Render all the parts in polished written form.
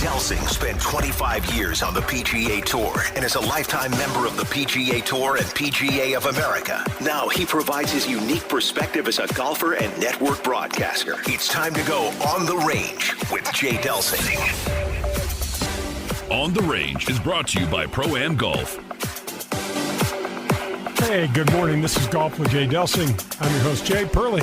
Delsing spent 25 years on the PGA Tour and is a lifetime member of the PGA Tour and PGA of America. Now he provides his unique perspective as a golfer and network broadcaster. It's time to go on the range with Jay Delsing. On the Range is brought to you by Pro-Am Golf. Hey, good morning. This is Golf with Jay Delsing. I'm your host, Jay Purley.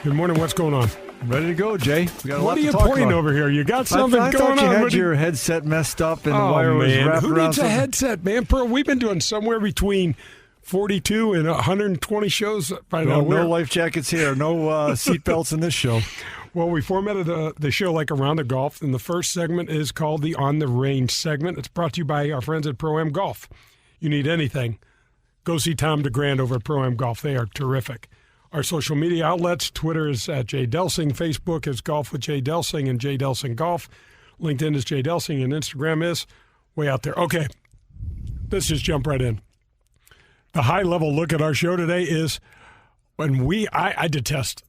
Good morning. What's going on? Ready to go, Jay. We got a lot What are to you talk pointing about. over here? You got something I going thought you on? had your headset messed up and the wire was man. wrapped Who around needs a something. headset, man? Pearl, we've been doing somewhere between 42 and 120 shows by now. No life jackets here. No seatbelts in this show. Well, we formatted the show like a round of golf, and the first segment is called the On the Range segment. It's brought to you by our friends at Pro-Am Golf. You need anything, go see Tom DeGrand over at Pro-Am Golf. They are terrific. Our social media outlets, Twitter is at Jay Delsing, Facebook is Golf with Jay Delsing and Jay Delsing Golf, LinkedIn is Jay Delsing, and Instagram is way out there. Okay, let's just jump right in. The high-level look at our show today is when I detest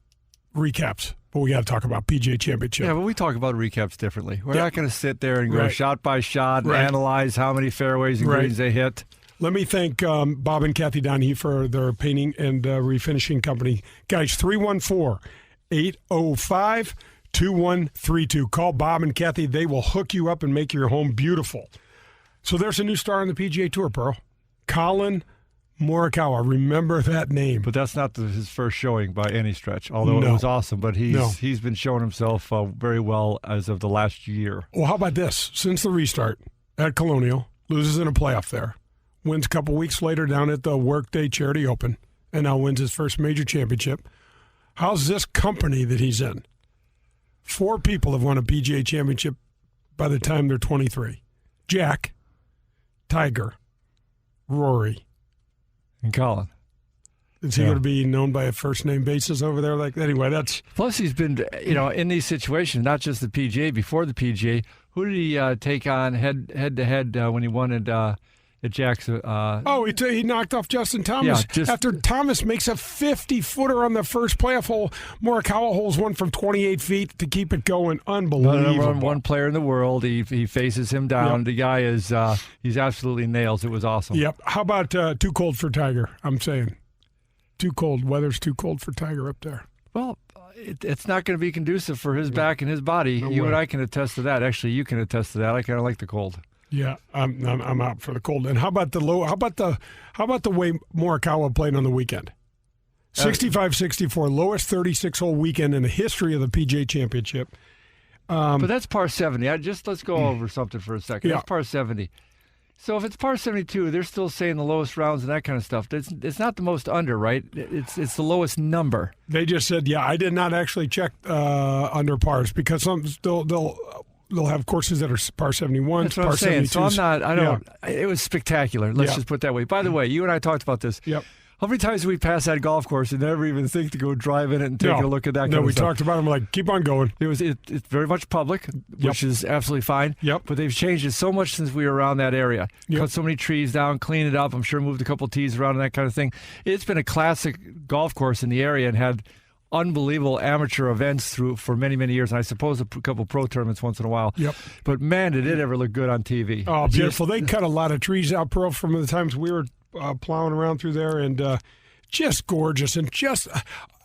recaps, but we got to talk about PGA Championship. Yeah, but we talk about recaps differently. We're not going to sit there and go Right. shot by shot and Right. analyze how many fairways and Right. greens they hit. Let me thank Bob and Kathy Donahue for their painting and refinishing company. Guys, 314-805-2132. Call Bob and Kathy. They will hook you up and make your home beautiful. So there's a new star on the PGA Tour, Pearl. Colin Morikawa. Remember that name. But that's not his first showing by any stretch, although No. it was awesome. But No. he's been showing himself very well as of the last year. Well, how about this? Since the restart at Colonial, loses in a playoff there, wins a couple weeks later down at the Workday Charity Open, and now wins his first major championship. How's this company that he's in? 4 people have won a PGA championship by the time they're 23. Jack, Tiger, Rory. And Colin. Is he going to be known by a first-name basis over there? Anyway, that's... Plus, he's been, in these situations, not just the PGA, before the PGA. Who did he take on head-to-head when he won at Jackson? he knocked off Justin Thomas. Yeah, After Thomas makes a 50-footer on the first playoff hole, Morikawa holds one from 28 feet to keep it going. Unbelievable. Number one player in the world. He faces him down. Yep. The guy is he's absolutely nails. It was awesome. Yep. How about too cold for Tiger? I'm saying too cold. Weather's too cold for Tiger up there. Well, it's not going to be conducive for his back and his body. No you way. and I can attest to that. Actually, you can attest to that. I kind of like the cold. Yeah, I'm out for the cold. And how about the low? How about the way Morikawa played on the weekend? 65-64, lowest 36-hole weekend in the history of the PGA Championship. But that's par 70. Let's go over something for a second. Yeah. That's par 70. So if it's par 72, they're still saying the lowest rounds and that kind of stuff. It's not the most under, right? It's the lowest number. They just said, yeah, I did not actually check under pars because some they'll have courses that are par 71, That's what par I'm saying. 72. So I don't. It was spectacular. Let's Yeah. just put it that way. By the way, you and I talked about this. Yep. How many times do we pass that golf course and never even think to go drive in it and take a look at that kind No, of we stuff? talked about it. I'm like, keep on going. It's very much public, which is absolutely fine. Yep. But they've changed it so much since we were around that area. Yep. Cut so many trees down, cleaned it up. I'm sure moved a couple tees around and that kind of thing. It's been a classic golf course in the area and had unbelievable amateur events for many, many years. And I suppose a couple pro tournaments once in a while. Yep. But man, did it ever look good on TV. Oh, beautiful. They cut a lot of trees out, Pearl, from the times we were plowing around through there, and just gorgeous. And just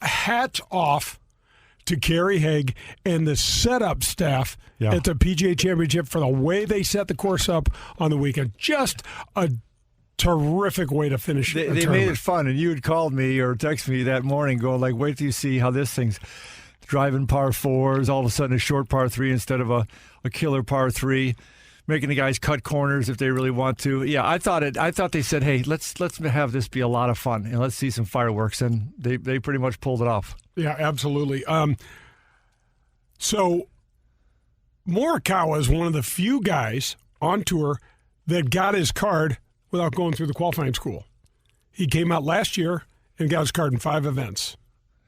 hats off to Kerry Haig and the setup staff at the PGA Championship for the way they set the course up on the weekend. Just a terrific way to finish They a made tournament. it fun, and you had called me or texted me that morning going like, wait till you see how this thing's driving par 4s, all of a sudden a short par 3 instead of a killer par 3, making the guys cut corners if they really want to. Yeah, I thought they said, hey, let's have this be a lot of fun, and let's see some fireworks, and they pretty much pulled it off. Yeah, absolutely. So Morikawa is one of the few guys on tour that got his card without going through the qualifying school. He came out last year and got his card in 5 events.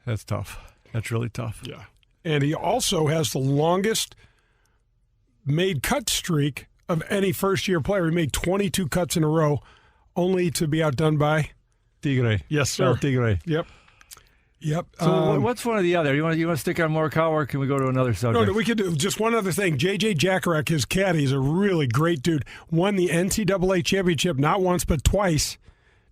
That's tough. That's really tough. Yeah. And he also has the longest made cut streak of any first-year player. He made 22 cuts in a row, only to be outdone by Tigre. Yes, sir. El Tigre. Yep. Yep. So what's one or the other? You want to stick on Morikawa, or can we go to another subject? No, we could do just one other thing. J.J. Jackarek, his caddy, is a really great dude. Won the NCAA championship not once but twice.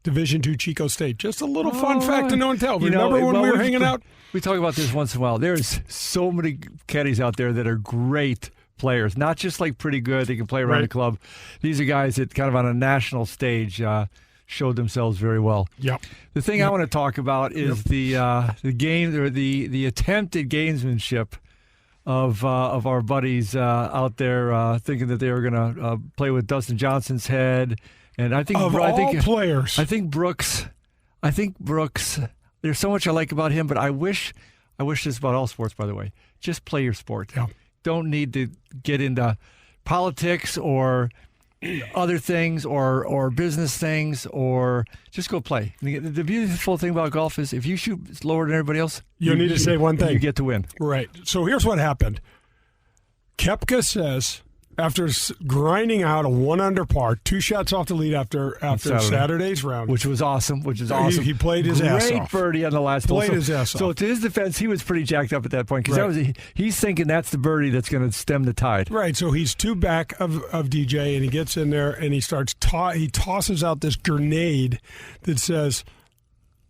Division II Chico State. Just a little fun fact to know and tell. Remember when we were hanging out? We talk about this once in a while. There's so many caddies out there that are great players, not just like pretty good. They can play around the club. These are guys that kind of on a national stage showed themselves very well. Yep. The thing I want to talk about is the game or the attempted gamesmanship of our buddies out there thinking that they were going to play with Dustin Johnson's head. And I think players. I think Brooks. There's so much I like about him, but I wish this about all sports, by the way. Just play your sport. Yeah. Don't need to get into politics or other things or business things, or just go play. The beautiful thing about golf is if you shoot lower than everybody else, you need to say one thing. You get to win. Right. So here's what happened. Koepka says, after grinding out a 1-under par, 2 shots off the lead after Saturday's round. Which was awesome. He played his ass off. Great birdie on the last hole. His ass off. So to his defense, he was pretty jacked up at that point because he's thinking that's the birdie that's going to stem the tide. Right. So he's 2 back of DJ, and he gets in there and he starts he tosses out this grenade that says,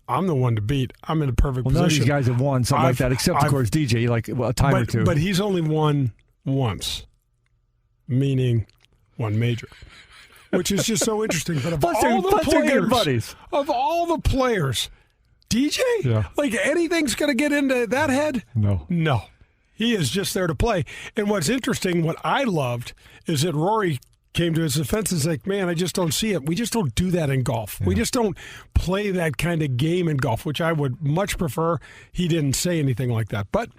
I'm the one to beat. I'm in a perfect position. None of these guys have won something like that, except, of course, DJ, like a time or two. But he's only won once. Meaning one major, which is just so interesting. But of all the players, DJ, like anything's going to get into that head? No. He is just there to play. And what's interesting, what I loved, is that Rory came to his defense and was like, man, I just don't see it. We just don't do that in golf. Yeah. We just don't play that kind of game in golf, which I would much prefer. He didn't say anything like that. But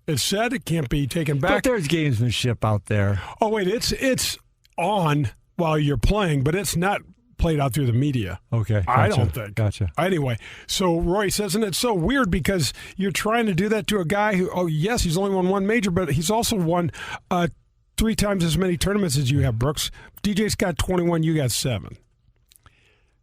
it's said it can't be taken back. But there's gamesmanship out there. Oh, wait, it's on while you're playing, but it's not played out through the media. Okay. Gotcha. I don't think. Gotcha. Anyway, so Roy says, and it's so weird because you're trying to do that to a guy who, yes, he's only won 1 major, but he's also won 3 times as many tournaments as you have, Brooks. DJ's got 21, you got 7.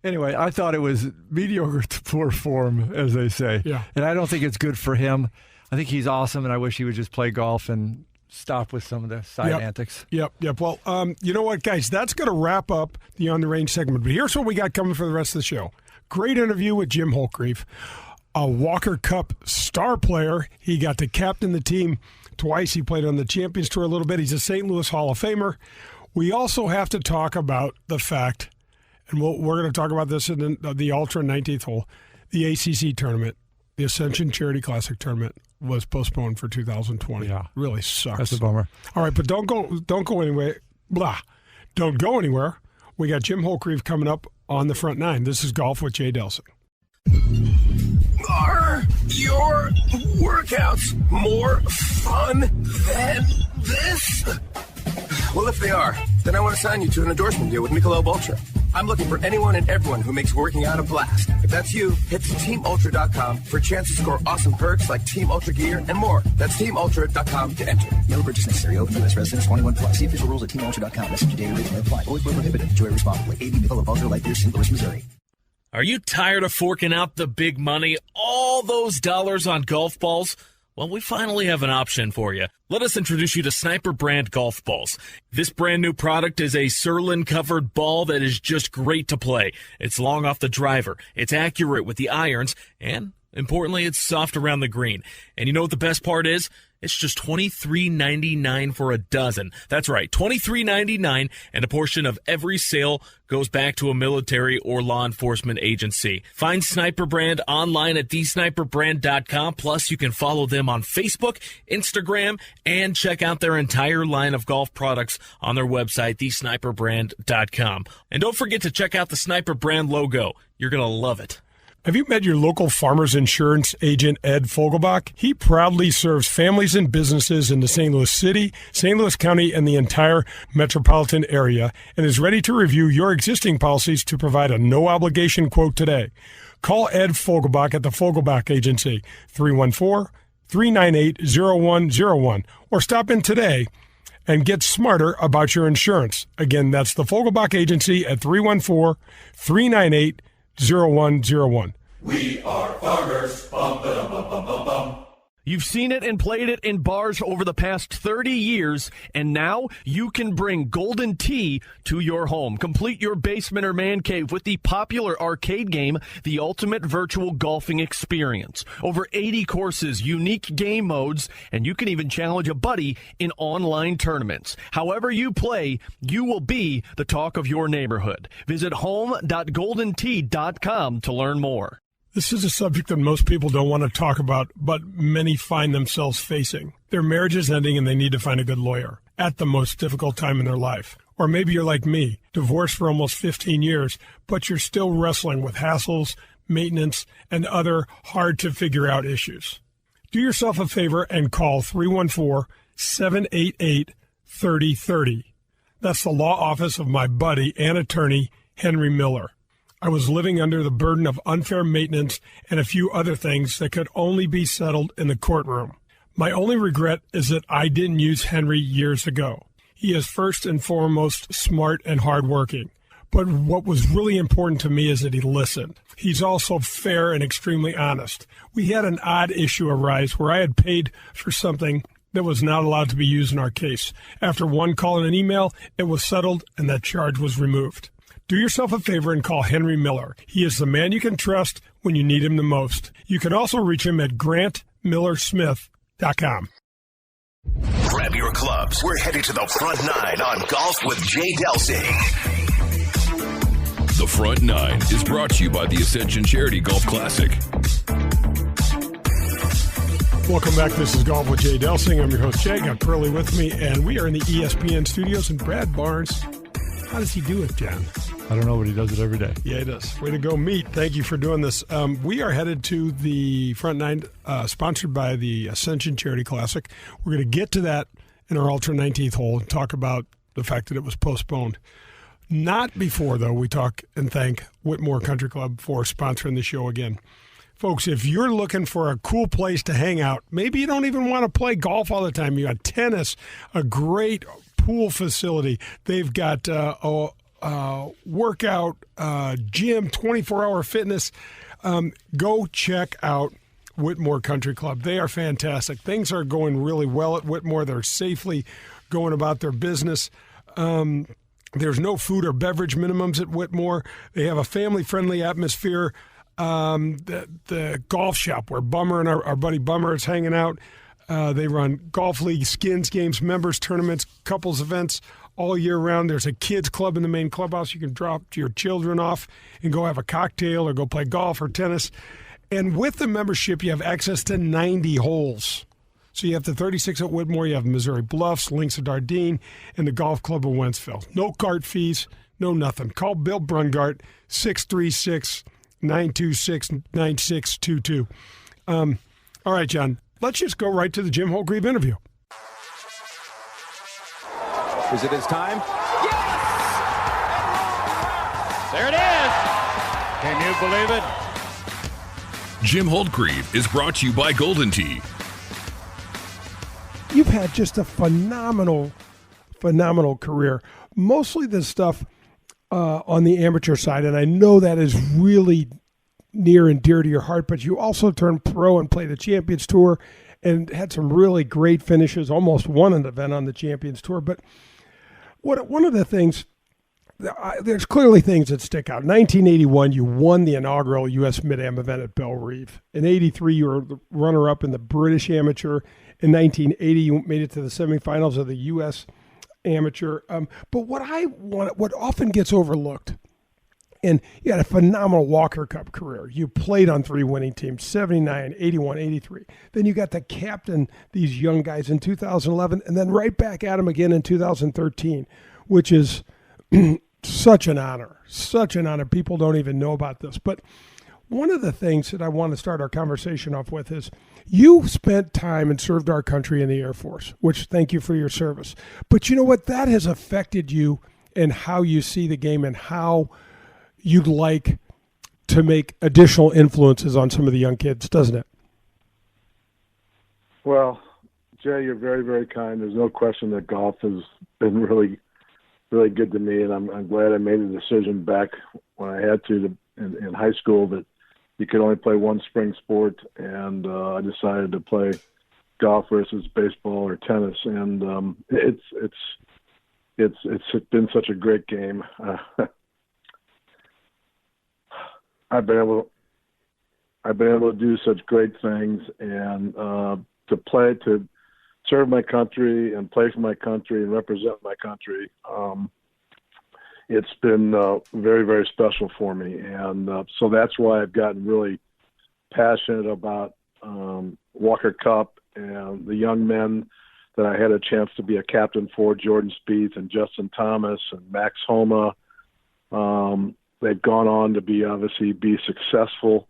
Anyway, I thought it was mediocre to poor form, as they say. Yeah. And I don't think it's good for him. I think he's awesome, and I wish he would just play golf and stop with some of the side antics. Yep. Well, you know what, guys? That's going to wrap up the On the Range segment. But here's what we got coming for the rest of the show. Great interview with Jim Holtgrieve, a Walker Cup star player. He got to captain the team twice. He played on the Champions Tour a little bit. He's a St. Louis Hall of Famer. We also have to talk about the fact, and we're going to talk about this in the Ultra 19th hole, the ACC tournament, the Ascension Charity Classic tournament, was postponed for 2020. Yeah. Really sucks. That's a bummer. All right, but don't go anywhere. Don't go anywhere. We got Jim Holtgrieve coming up on the front 9. This is Golf with Jay Delsing. Are your workouts more fun than this? Well, if they are, then I want to sign you to an endorsement deal with Michelob Ultra. I'm looking for anyone and everyone who makes working out a blast. If that's you, hit teamultra.com for a chance to score awesome perks like Team Ultra gear and more. That's teamultra.com to enter. No purchase necessary. Open U.S. residents 21 plus. See official rules at teamultra.com. Message and data rating may apply. Always prohibited. Enjoy responsibly. AB Michelob Ultra Light Beer, St. Louis, Missouri. Are you tired of forking out the big money, all those dollars on golf balls? Well, we finally have an option for you. Let us introduce you to Sniper brand golf balls. This brand new product is a Surlyn-covered ball that is just great to play. It's long off the driver, it's accurate with the irons, and importantly, it's soft around the green. And you know what the best part is? It's just $23.99 for a dozen. That's right, $23.99, and a portion of every sale goes back to a military or law enforcement agency. Find Sniper Brand online at thesniperbrand.com. Plus, you can follow them on Facebook, Instagram, and check out their entire line of golf products on their website, thesniperbrand.com. And don't forget to check out the Sniper Brand logo. You're going to love it. Have you met your local farmer's insurance agent, Ed Fogelbach? He proudly serves families and businesses in the St. Louis City, St. Louis County, and the entire metropolitan area, and is ready to review your existing policies to provide a no-obligation quote today. Call Ed Fogelbach at the Fogelbach Agency, 314-398-0101, or stop in today and get smarter about your insurance. Again, that's the Fogelbach Agency at 314-398-0101. We are farmers. Bum, ba-dum, bum, bum, bum, bum. You've seen it and played it in bars over the past 30 years, and now you can bring Golden Tee to your home. Complete your basement or man cave with the popular arcade game, The Ultimate Virtual Golfing Experience. Over 80 courses, unique game modes, and you can even challenge a buddy in online tournaments. However you play, you will be the talk of your neighborhood. Visit home.goldentee.com to learn more. This is a subject that most people don't want to talk about, but many find themselves facing. Their marriage is ending and they need to find a good lawyer at the most difficult time in their life. Or maybe you're like me, divorced for almost 15 years, but you're still wrestling with hassles, maintenance, and other hard-to-figure-out issues. Do yourself a favor and call 314-788-3030. That's the law office of my buddy and attorney, Henry Miller. I was living under the burden of unfair maintenance and a few other things that could only be settled in the courtroom. My only regret is that I didn't use Henry years ago. He is first and foremost smart and hardworking. But what was really important to me is that he listened. He's also fair and extremely honest. We had an odd issue arise where I had paid for something that was not allowed to be used in our case. After one call and an email, it was settled and that charge was removed. Do yourself a favor and call Henry Miller. He is the man you can trust when you need him the most. You can also reach him at grantmillersmith.com. Grab your clubs. We're headed to the front nine on Golf with Jay Delsing. The Front Nine is brought to you by the Ascension Charity Golf Classic. Welcome back. This is Golf with Jay Delsing. I'm your host, Jay. Got Curly with me, and we are in the ESPN studios. And Brad Barnes, how does he do it, John? I don't know, but he does it every day. Yeah, he does. Way to go, Meat. Thank you for doing this. We are headed to the Front Nine, sponsored by the Ascension Charity Classic. We're going to get to that in our Ultra 19th hole and talk about the fact that it was postponed. Not before, though, we talk and thank Whitmore Country Club for sponsoring the show again. Folks, if you're looking for a cool place to hang out, maybe you don't even want to play golf all the time. You got tennis, a great pool facility. They've got workout, gym, 24-hour fitness. Go check out Whitmore Country Club. They are fantastic. Things are going really well at Whitmore. They're safely going about their business. There's no food or beverage minimums at Whitmore. They have a family-friendly atmosphere. The golf shop where Bummer and our buddy Bummer is hanging out. They run golf league, skins games, members tournaments, couples events all year round. There's a kids club in the main clubhouse. You can drop your children off and go have a cocktail or go play golf or tennis. And with the membership, you have access to 90 holes. So you have the 36 at Whitmore, you have Missouri Bluffs, Links of Dardenne, and the Golf Club of Wentzville. No cart fees, no nothing. Call Bill Brungart, 636-926-9622. All right, John, let's just go right to the Jim Holtgrieve interview. Is it his time? Yes! There it is! Can you believe it? Jim Holtgrieve is brought to you by Golden Tee. You've had just a phenomenal career. Mostly the stuff on the amateur side, and I know that is really near and dear to your heart, but you also turned pro and played the Champions Tour and had some really great finishes, almost won an event on the Champions Tour. But one of the things, there's clearly things that stick out. 1981, you won the inaugural U.S. Mid-Am event at Belle Reve. In 83, you were the runner-up in the British Amateur. In 1980, you made it to the semifinals of the U.S. Amateur. But what often gets overlooked, and you had a phenomenal Walker Cup career. You played on 3 winning teams, 79, 81, 83. Then you got to captain these young guys in 2011, and then right back at them again in 2013, which is such an honor. Such an honor. People don't even know about this. But one of the things that I want to start our conversation off with is you spent time and served our country in the Air Force, which thank you for your service. But you know what? That has affected you and how you see the game and how you'd like to make additional influences on some of the young kids, doesn't it? Well, Jay, you're very, very kind. There's no question that golf has been really, really good to me, and I'm glad I made the decision back when I had to in high school that you could only play one spring sport, and I decided to play golf versus baseball or tennis, and it's been such a great game. I've been able to do such great things, and to serve my country and play for my country and represent my country. It's been very, very special for me, and so that's why I've gotten really passionate about Walker Cup and the young men that I had a chance to be a captain for, Jordan Spieth and Justin Thomas and Max Homa. They've gone on to be successful.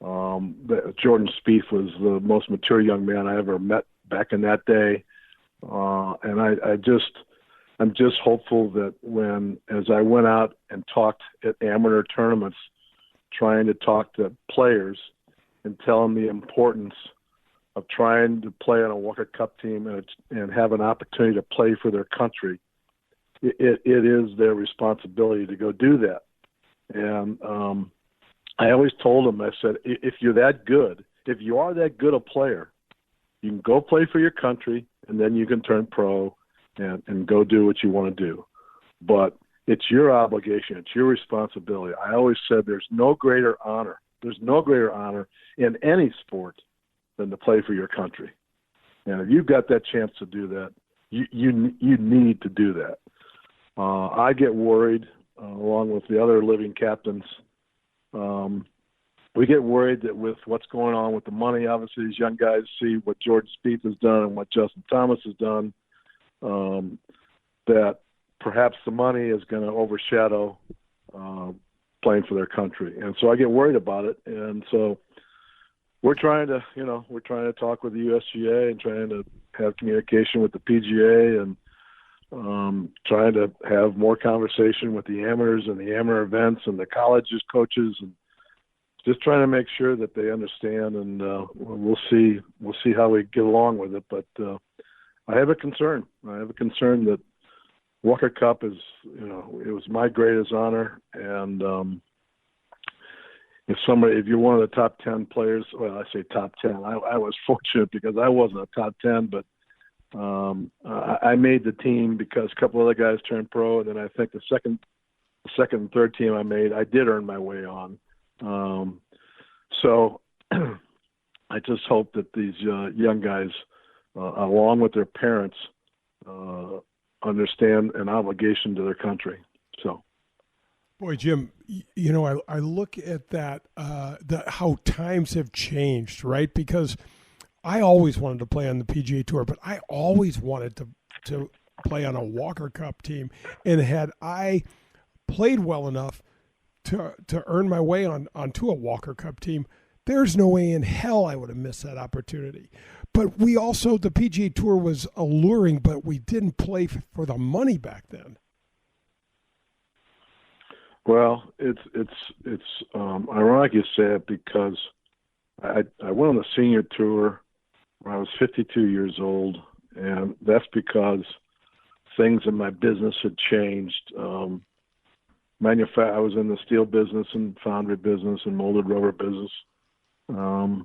Jordan Spieth was the most mature young man I ever met back in that day, and I'm just hopeful that as I went out and talked at amateur tournaments, trying to talk to players and tell them the importance of trying to play on a Walker Cup team and have an opportunity to play for their country, it is their responsibility to go do that. And I always told them, I said, if you are that good a player, you can go play for your country, and then you can turn pro and go do what you want to do. But it's your obligation. It's your responsibility. I always said there's no greater honor. There's no greater honor in any sport than to play for your country. And if you've got that chance to do that, you need to do that. I get worried, along with the other living captains. We get worried that with what's going on with the money, obviously these young guys see what Jordan Spieth has done and what Justin Thomas has done, that perhaps the money is going to overshadow playing for their country. And so I get worried about it. And so we're trying to talk with the USGA and trying to have communication with the PGA and trying to have more conversation with the amateurs and the amateur events and the colleges coaches, and just trying to make sure that they understand. And we'll see how we get along with it. But I have a concern. That Walker Cup is, it was my greatest honor. And if you're one of the top 10 players, well, I say top 10, I was fortunate because I wasn't a top 10, but I made the team because a couple other guys turned pro, and then I think the second and third team I made, I did earn my way on. So I just hope that these young guys, along with their parents, understand an obligation to their country. So, boy, Jim, I look at that, how times have changed, right? Because I always wanted to play on the PGA Tour, but I always wanted to play on a Walker Cup team. And had I played well enough to earn my way onto a Walker Cup team, there's no way in hell I would have missed that opportunity. But the PGA Tour was alluring, but we didn't play for the money back then. Well, it's ironic you say it, because I went on the senior tour when I was 52 years old, and that's because things in my business had changed. I was in the steel business and foundry business and molded rubber business, and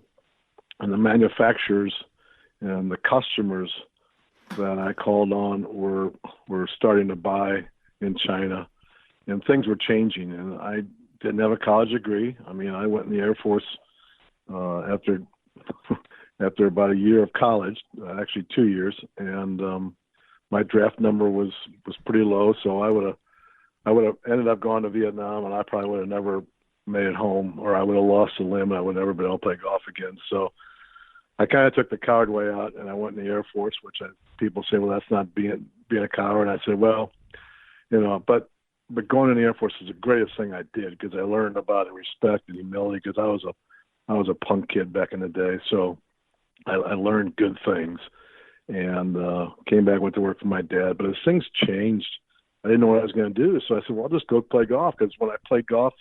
the manufacturers and the customers that I called on were starting to buy in China, and things were changing. And I didn't have a college degree. I mean, I went in the Air Force after about a year of college, actually 2 years, and my draft number was pretty low, so I would have ended up going to Vietnam, and I probably would have never made it home, or I would have lost a limb, and I would never been able to play golf again. So I kind of took the coward way out, and I went in the Air Force, which people say, well, that's not being a coward. And I said, well, but going in the Air Force is the greatest thing I did, because I learned about respect and humility, because I was a punk kid back in the day. So I learned good things, and came back, went to work for my dad. But as things changed, I didn't know what I was going to do. So I said, well, I'll just go play golf, because when I played golf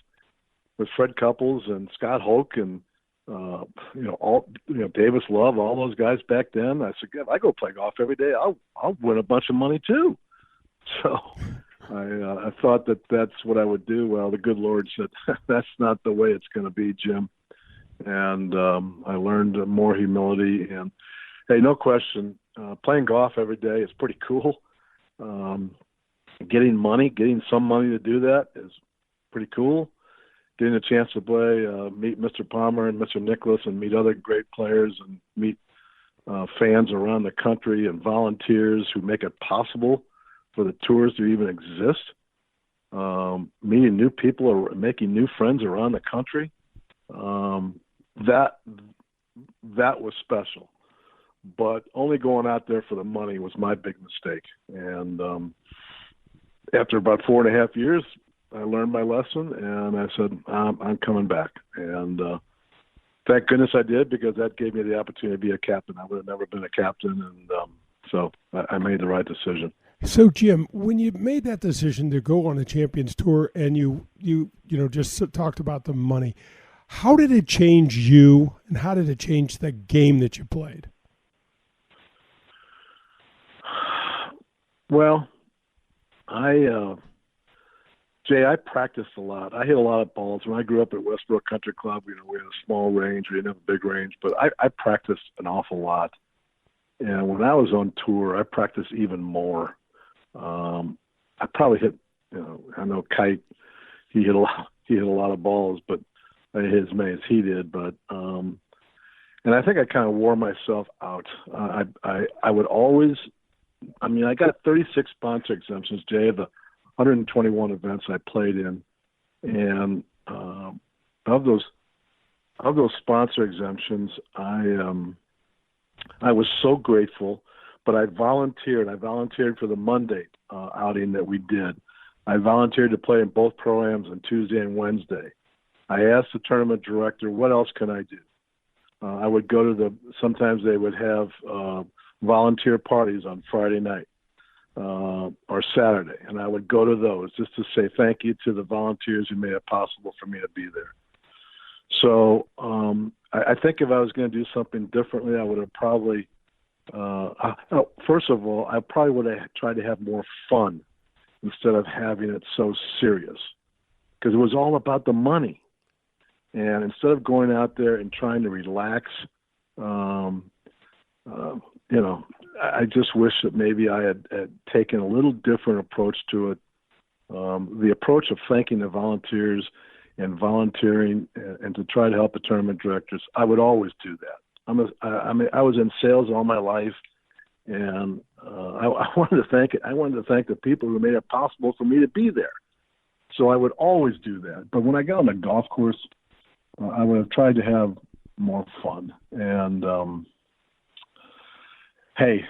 with Fred Couples and Scott Hoke and Davis Love, all those guys back then, I said, if I go play golf every day, I'll win a bunch of money too. So I thought that that's what I would do. Well, the good Lord said, that's not the way it's going to be, Jim. and I learned more humility. And hey, no question, playing golf every day is pretty cool. Getting some money to do that is pretty cool. Getting a chance to play, meet Mr. Palmer and Mr. Nicklaus, and meet other great players, and meet fans around the country and volunteers who make it possible for the tours to even exist. Meeting new people or making new friends around the country. That was special. But only going out there for the money was my big mistake. And after about 4.5 years, I learned my lesson, and I said, I'm coming back. And thank goodness I did, because that gave me the opportunity to be a captain. I would have never been a captain, and so I made the right decision. So, Jim, when you made that decision to go on the Champions Tour, and you just talked about the money, how did it change you, and how did it change the game that you played? Well, Jay, I practiced a lot. I hit a lot of balls. When I grew up at Westbrook Country Club, we had a small range. We didn't have a big range, but I practiced an awful lot. And when I was on tour, I practiced even more. I probably hit, I know Kite, he hit a lot of balls, but I didn't hit as many as he did. But and I think I kind of wore myself out. I would always, I got 36 sponsor exemptions, Jay, of the 121 events I played in, and of those sponsor exemptions, I was so grateful. But I volunteered. I volunteered for the Monday outing that we did. I volunteered to play in both pro-ams on Tuesday and Wednesday. I asked the tournament director, what else can I do? I would go to sometimes they would have volunteer parties on Friday night or Saturday, and I would go to those just to say thank you to the volunteers who made it possible for me to be there. So I think if I was going to do something differently, I would have probably first of all, I probably would have tried to have more fun instead of having it so serious, because it was all about the money. And instead of going out there and trying to relax, I just wish that maybe I had taken a little different approach to it. The approach of thanking the volunteers and volunteering and to try to help the tournament directors, I would always do that. I was in sales all my life, and I wanted to thank the people who made it possible for me to be there. So I would always do that. But when I got on the golf course, I would have tried to have more fun. And hey,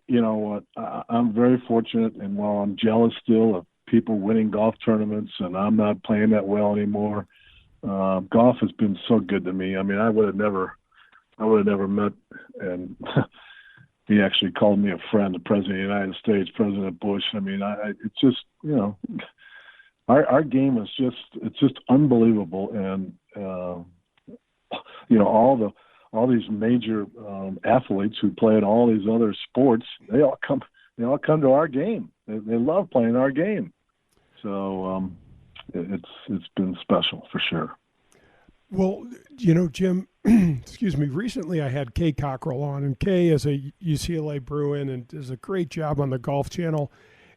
you know what? I'm very fortunate, and while I'm jealous still of people winning golf tournaments, and I'm not playing that well anymore, golf has been so good to me. I would have never met, and he actually called me a friend, the President of the United States, President Bush. It's just, our game is just unbelievable. And, all these major athletes who play in all these other sports, they all come to our game. They love playing our game. So it's been special for sure. Well, Jim, excuse me, recently I had Kay Cockrell on, and Kay is a UCLA Bruin and does a great job on the Golf Channel.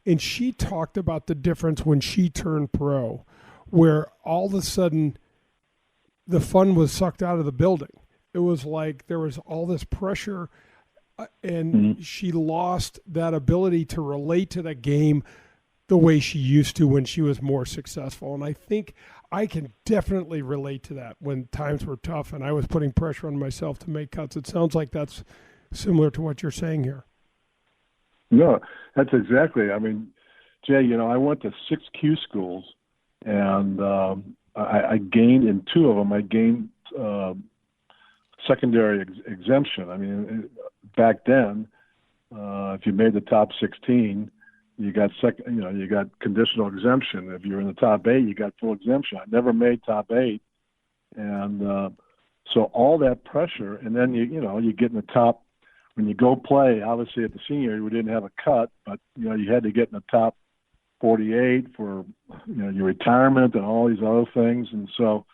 And she talked about the difference when she turned pro, where all of a sudden the fun was sucked out of the building. It was like there was all this pressure, and she lost that ability to relate to the game the way she used to when she was more successful. And I think I can definitely relate to that when times were tough and I was putting pressure on myself to make cuts. It sounds like that's similar to what you're saying here. No, that's exactly. Jay, I went to 6 Q schools, and I gained in 2 of them. I gained secondary exemption. Back then, if you made the top 16, you got you got conditional exemption. If you're in the top 8, you got full exemption. I never made top 8, and so all that pressure, and then you get in the top when you go play. Obviously, at the senior, we didn't have a cut, but you had to get in the top 48 for your retirement and all these other things, and so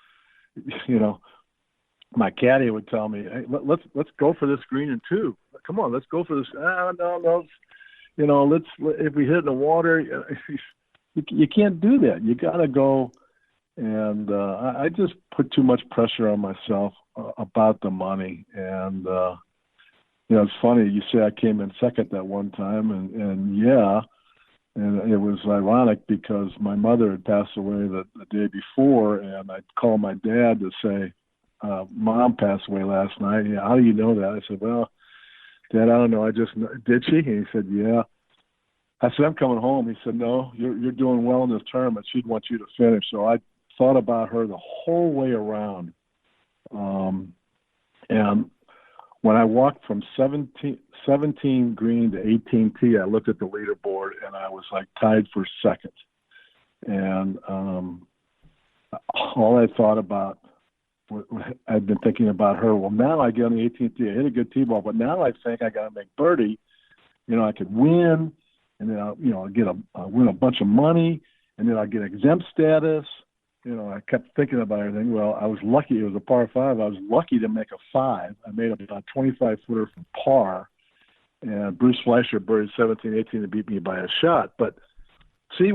my caddy would tell me, "Hey, let's go for this green in 2. Come on, let's go for this." No. You know, if we hit in the water, you can't do that. You got to go. And I just put too much pressure on myself about the money. And you know, it's funny. You say I came in second that one time, and yeah. And it was ironic because my mother had passed away the day before, and I'd call my dad to say, Mom passed away last night. Yeah, how do you know that? I said, well, Dad, I don't know. I just did she? And he said, yeah. I said, I'm coming home. He said, no, you're doing well in this tournament. She'd want you to finish. So I thought about her the whole way around. And when I walked from 17 green to 18 tee, I looked at the leaderboard and I was like tied for second. And all I thought about, I'd been thinking about her. Well, now I get on the 18th tee. I hit a good tee ball, but now I think I got to make birdie. You know, I could win, and then I'll win a bunch of money, and then I'll get exempt status. You know, I kept thinking about everything. Well, I was lucky. It was a par 5. I was lucky to make a 5. I made about a 25-footer from par, and Bruce Fleischer birdied 17, 18 to beat me by a shot. But see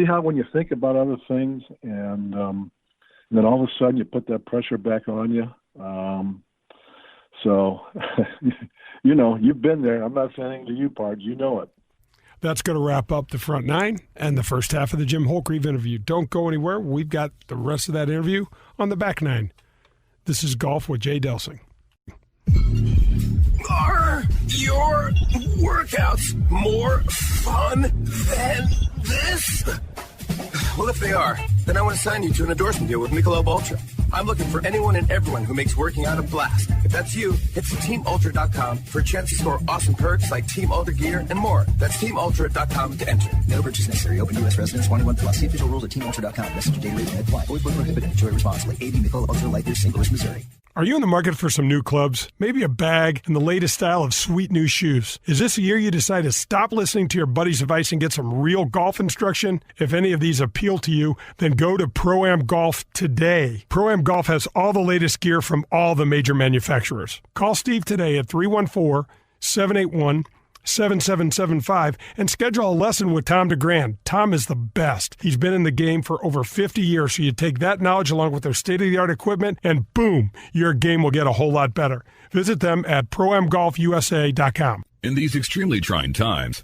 how when you think about other things, and then all of a sudden you put that pressure back on you. So, you know, you've been there. I'm not saying to you, Pards. You know it. That's going to wrap up the front 9 and the first half of the Jim Holtgrieve interview. Don't go anywhere. We've got the rest of that interview on the back 9. This is Golf with Jay Delsing. Are your workouts more fun than this? Well, if they are, then I want to sign you to an endorsement deal with Michelob Ultra. I'm looking for anyone and everyone who makes working out a blast. If that's you, hit teamultra.com for a chance to score awesome perks like Team Ultra gear and more. That's teamultra.com to enter. No purchase necessary. Open U.S. residents 21 plus. See official rules at teamultra.com. Message and data rate may apply. Always prohibited. Enjoy responsibly. AB Michelob Ultra Light Beer, St. Louis, Missouri. Are you in the market for some new clubs? Maybe a bag and the latest style of sweet new shoes? Is this a year you decide to stop listening to your buddy's advice and get some real golf instruction? If any of these appeal to you, then go to Pro-Am Golf today. Pro-Am Golf has all the latest gear from all the major manufacturers. Call Steve today at 314-781-7775 and schedule a lesson with Tom DeGrand. Tom is the best. He's been in the game for over 50 years, so you take that knowledge along with their state-of-the-art equipment, and boom, your game will get a whole lot better. Visit them at proamgolfusa.com. In these extremely trying times,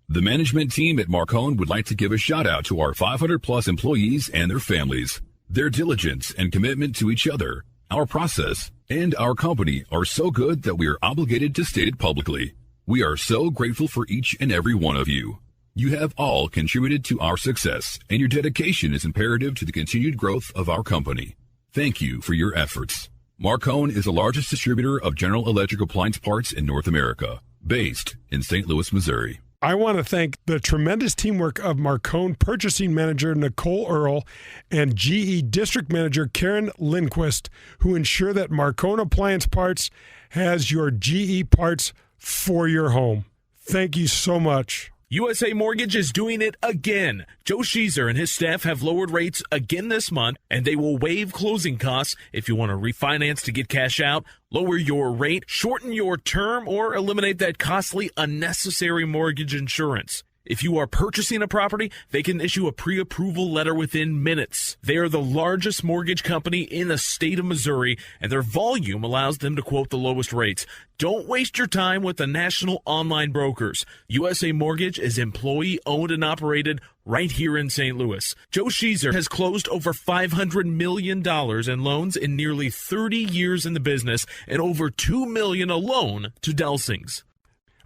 the management team at Marcone would like to give a shout-out to our 500-plus employees and their families. Their diligence and commitment to each other, our process, and our company are so good that we are obligated to state it publicly. We are so grateful for each and every one of you. You have all contributed to our success, and your dedication is imperative to the continued growth of our company. Thank you for your efforts. Marcone is the largest distributor of general electric appliance parts in North America, based in St. Louis, Missouri. I want to thank the tremendous teamwork of Marcone Purchasing Manager Nicole Earle and GE District Manager Karen Lindquist, who ensure that Marcone Appliance Parts has your GE parts for your home. Thank you so much. USA Mortgage is doing it again. Joe Sheezer and his staff have lowered rates again this month, and they will waive closing costs if you want to refinance to get cash out, lower your rate, shorten your term, or eliminate that costly, unnecessary mortgage insurance. If you are purchasing a property, they can issue a pre-approval letter within minutes. They are the largest mortgage company in the state of Missouri, and their volume allows them to quote the lowest rates. Don't waste your time with the national online brokers. USA Mortgage is employee-owned and operated right here in St. Louis. Joe Sheezer has closed over $500 million in loans in nearly 30 years in the business and over $2 million alone to Delsing's.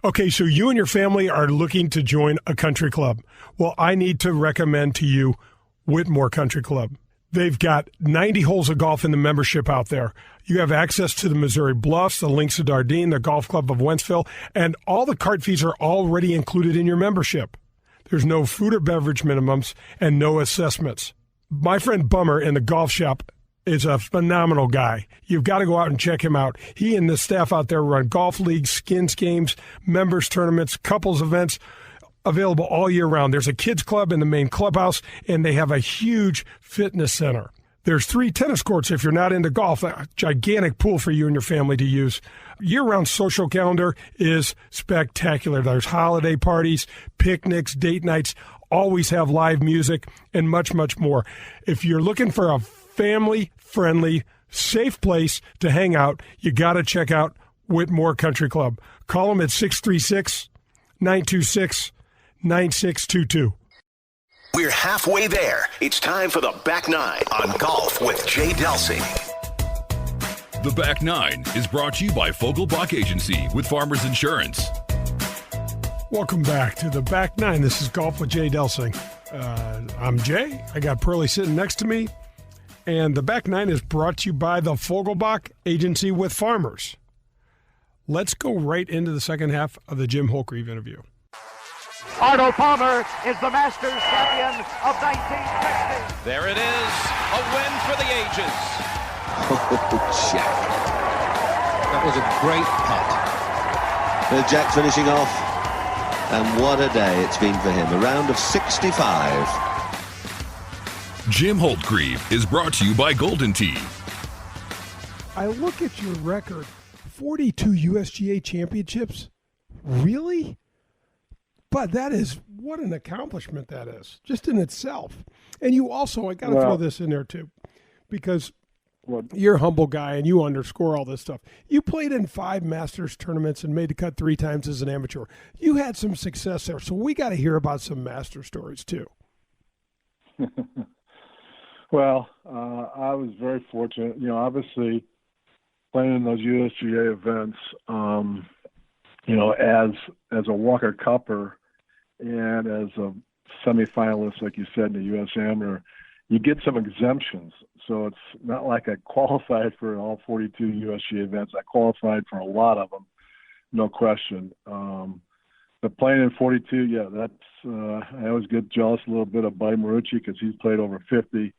Okay, so you and your family are looking to join a country club. Well, I need to recommend to you Whitmore Country Club. They've got 90 holes of golf in the membership out there. You have access to the Missouri Bluffs, the Links of Dardenne, the Golf Club of Wentzville, and all the cart fees are already included in your membership. There's no food or beverage minimums and no assessments. My friend Bummer in the golf shop is a phenomenal guy. You've got to go out and check him out. He and the staff out there run golf leagues, skins games, members tournaments, couples events, available all year round. There's a kids club in the main clubhouse, and they have a huge fitness center. There's 3 tennis courts if you're not into golf, a gigantic pool for you and your family to use. Year-round social calendar is spectacular. There's holiday parties, picnics, date nights, always have live music, and much, much more. If you're looking for a family-friendly, safe place to hang out, you got to check out Whitmore Country Club. Call them at 636-926-9622. We're halfway there. It's time for the Back Nine on Golf with Jay Delsing. The Back Nine is brought to you by Fogelbach Agency with Farmers Insurance. Welcome back to the Back Nine. This is Golf with Jay Delsing. I'm Jay. I got Pearlie sitting next to me. And the Back Nine is brought to you by the Fogelbach Agency with Farmers. Let's go right into the second half of the Jim Holtgrieve interview. Arnold Palmer is the Masters champion of 1960. There it is, a win for the ages. Oh, Jack. That was a great putt. There's Jack finishing off, and what a day it's been for him. A round of 65. Jim Holtgrieve is brought to you by Golden Tee. I look at your record, 42 USGA championships. Really? But that is, what an accomplishment that is, just in itself. And you also, I got to throw this in there too, because you're a humble guy and you underscore all this stuff. You played in 5 Masters tournaments and made the cut 3 times as an amateur. You had some success there, so we got to hear about some Master stories too. Well, I was very fortunate. Obviously, playing in those USGA events, as a Walker Cupper and as a semifinalist, like you said, in the U.S. Amateur, you get some exemptions. So it's not like I qualified for all 42 USGA events. I qualified for a lot of them, no question. But playing in 42, that's I always get jealous a little bit of Buddy Marucci because he's played over 50.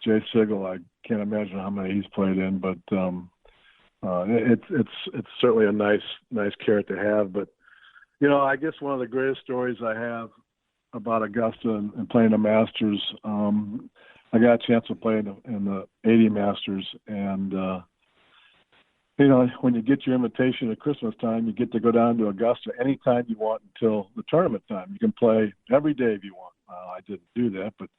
Jay Sigel, I can't imagine how many he's played in, but it's certainly a nice carrot to have. But I guess one of the greatest stories I have about Augusta and playing the Masters, I got a chance to play in the 80 Masters, and when you get your invitation at Christmas time, you get to go down to Augusta anytime you want until the tournament time. You can play every day if you want. I didn't do that, but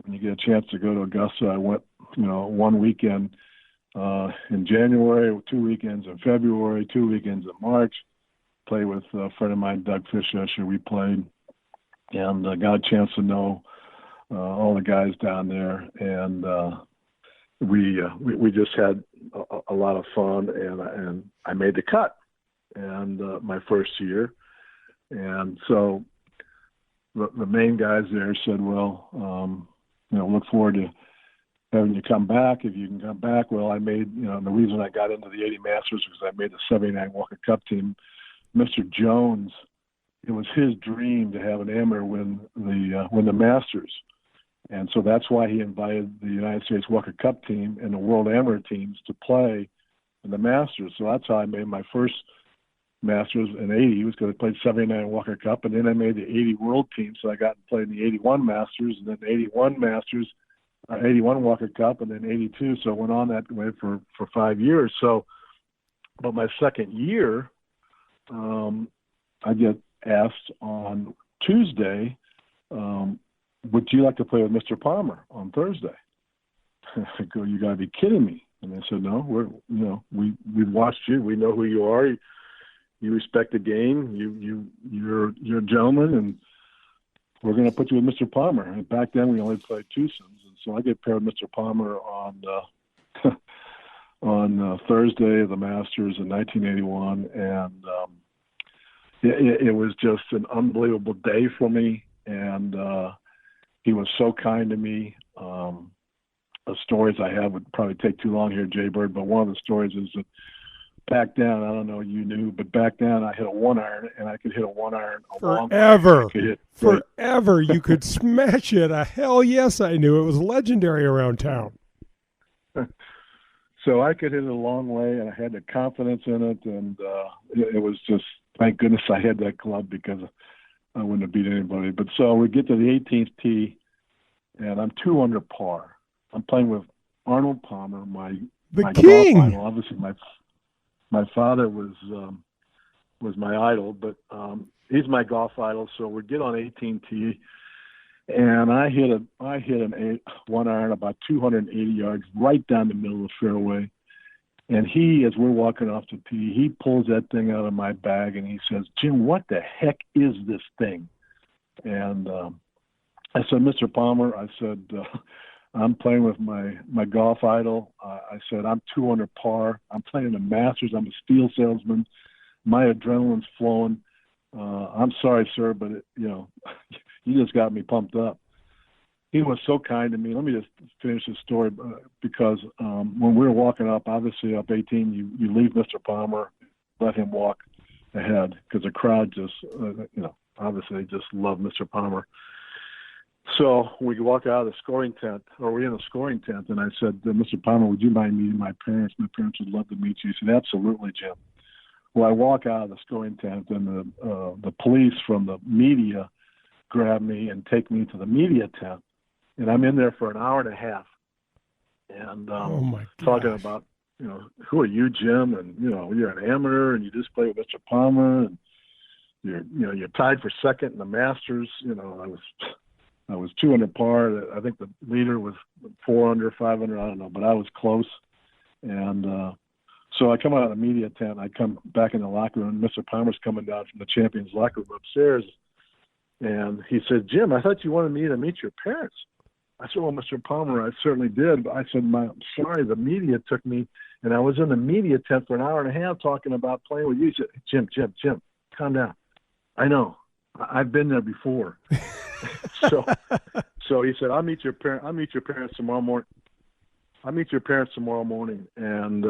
when you get a chance to go to Augusta, I went, one weekend in January, 2 weekends in February, 2 weekends in March. Played with a friend of mine, Doug Fischescher. We played and got a chance to know all the guys down there, and we just had a lot of fun, and I made the cut, and my first year, and so the main guys there said, well, look forward to having you come back if you can come back. Well, I made, the reason I got into the 80 Masters was I made the 79 Walker Cup team. Mr. Jones, it was his dream to have an amateur win the Masters. And so that's why he invited the United States Walker Cup team and the World Amateur teams to play in the Masters. So that's how I made my first Masters in 80 was because I played 79 Walker Cup, and then I made the 80 World team, so I got to play in the 81 Masters, and then the 81 Masters, 81 Walker Cup, and then 82. So I went on that way for 5 years. So, but my second year, I get asked on Tuesday, would you like to play with Mr. Palmer on Thursday? I go, you got to be kidding me. And they said, no, we've watched you. We know who you are. You respect the game. You're a gentleman, and we're going to put you with Mr. Palmer. And back then we only played twosomes, and so I get paired with Mr. Palmer on Thursday of the Masters in 1981, and it was just an unbelievable day for me. And he was so kind to me. The stories I have would probably take too long here, Jay Bird, but one of the stories is that back then, I don't know you knew, but back then I hit a 1-iron, and I could hit a 1-iron forever. Forever. You could smash it. Hell yes, I knew. It was legendary around town. So I could hit it a long way, and I had the confidence in it, and it was just, thank goodness I had that club because I wouldn't have beat anybody. But so we get to the 18th tee, and I'm 2 under par. I'm playing with Arnold Palmer, my king. golf idol. Obviously, my father was my idol, but he's my golf idol. So we get on 18T, and I hit an 1-iron about 280 yards right down the middle of the fairway. And he, as we're walking off the tee, he pulls that thing out of my bag and he says, "Jim, what the heck is this thing?" And I said, "Mr. Palmer," I said, "I'm playing with my golf idol." I said, "I'm 2 under par. I'm playing the Masters. I'm a steel salesman. My adrenaline's flowing. I'm sorry, sir, but you just got me pumped up." He was so kind to me. Let me just finish this story because when we were walking up, obviously up 18, you leave Mr. Palmer, let him walk ahead because the crowd just, obviously just love Mr. Palmer. So we walk out of the scoring tent, or we're in the scoring tent, and I said, "Mr. Palmer, would you mind meeting my parents? My parents would love to meet you." He said, "Absolutely, Jim." Well, I walk out of the scoring tent, and the police from the media grab me and take me to the media tent. And I'm in there for an hour and a half, and talking about, who are you, Jim? And you're an amateur, and you just play with Mr. Palmer, and you're tied for second in the Masters. I was 2 under par. I think the leader was 4 under, 5 under. I don't know, but I was close. And so I come out of the media tent. I come back in the locker room. Mr. Palmer's coming down from the champions locker room upstairs, and he said, "Jim, I thought you wanted me to meet your parents." I said, "Well, Mr. Palmer, I certainly did." But I said, "I'm sorry, the media took me, and I was in the media tent for an hour and a half talking about playing with you." He said, Jim, calm down. I know. I've been there before." So he said, I'll meet your parents tomorrow morning. And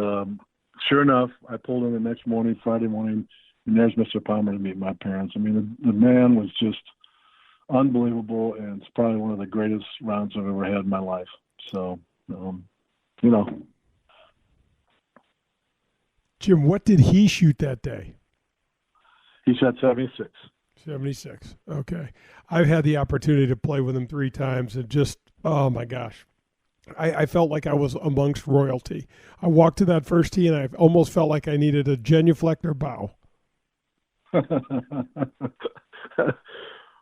sure enough, I pulled in the next morning, Friday morning, and there's Mr. Palmer to meet my parents. I mean, the man was just unbelievable, and it's probably one of the greatest rounds I've ever had in my life. So, Jim, what did he shoot that day? He shot 76. 76. Okay. I've had the opportunity to play with him 3 times, and just, oh my gosh, I felt like I was amongst royalty. I walked to that first tee, and I almost felt like I needed a genuflector bow.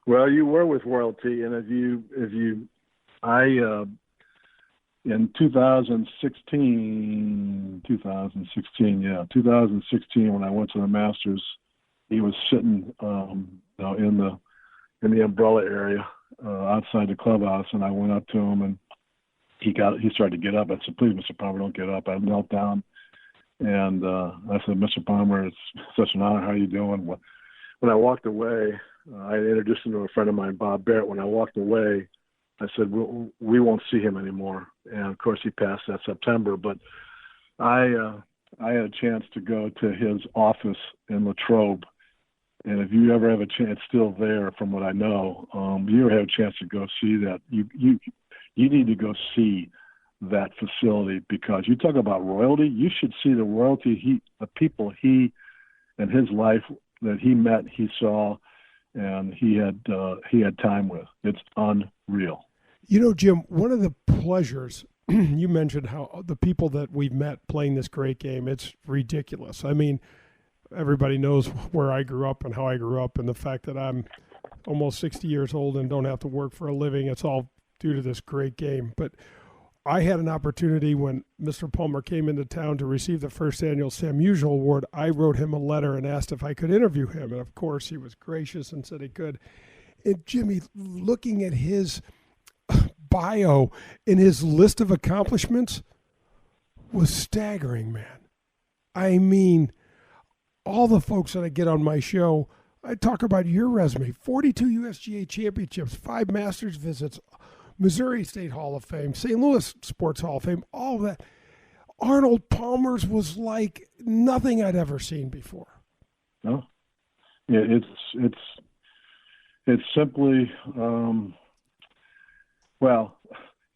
Well, you were with royalty, and in 2016, when I went to the Masters, he was sitting, in the umbrella area outside the clubhouse, and I went up to him, and he started to get up. I said, "Please, Mr. Palmer, don't get up." I knelt down, and I said, "Mr. Palmer, it's such an honor. How are you doing?" When I walked away, I introduced him to a friend of mine, Bob Barrett. When I walked away, I said, we won't see him anymore. And, of course, he passed that September. But I had a chance to go to his office in Latrobe. And if you ever have a chance, still there from what I know, you ever have a chance to go see that, you need to go see that facility, because you talk about royalty. You should see the royalty, the people he and his life that he met, he saw, and he had time with. It's unreal. Jim, one of the pleasures, you mentioned how the people that we've met playing this great game, it's ridiculous. I mean, everybody knows where I grew up and how I grew up, and the fact that I'm almost 60 years old and don't have to work for a living, it's all due to this great game. But I had an opportunity when Mr. Palmer came into town to receive the first annual Sam Musial Award. I wrote him a letter and asked if I could interview him. And, of course, he was gracious and said he could. And, Jimmy, looking at his bio and his list of accomplishments was staggering, man. I mean, all the folks that I get on my show, I talk about your resume, 42 USGA championships, 5 Masters visits, Missouri State Hall of Fame, St. Louis Sports Hall of Fame, all of that. Arnold Palmer's was like nothing I'd ever seen before. No, it's simply,